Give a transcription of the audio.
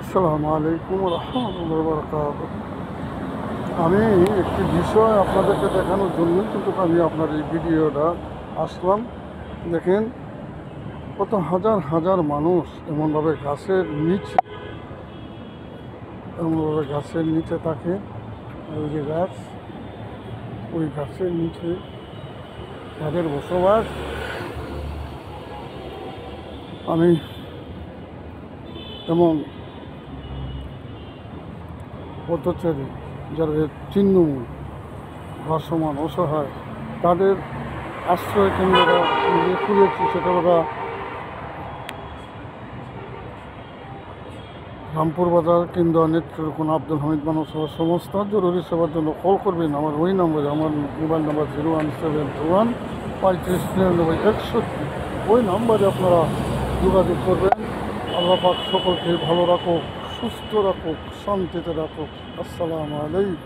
আসসালামু আলাইকুম রহমতুল্লাহ বরকাত। আমি একটি বিষয় আপনাদেরকে দেখানোর জন্য কিন্তু আমি আপনার এই ভিডিওটা আসলাম। দেখেন, কত হাজার হাজার মানুষ এমনভাবে গাছের নিচে থাকে। ওই যে গাছ, ওই গাছের নিচে তাদের বসবাস। আমি এমন পথচারী যারা চিহ্নমূল ভাসমান অসহায়, তাদের আশ্রয় কেন্দ্রটা খুলেছি। সেটা ওরা রামপুর বাজার কেন্দ্র নেতৃত্ব আব্দুল হামিদ মানব সেবা সংস্থা। জরুরি সেবার জন্য কল করবেন আমার ওই নম্বরে। আমার মোবাইল নাম্বার 01721 ওই নাম্বারে আপনারা যোগাযোগ করবেন। আল্লাহ পাক সকলকে ভালো রাখুক, সুস্থ রাখুক, শান্তিতে রাখুক। আসসালামু আলাইকুম।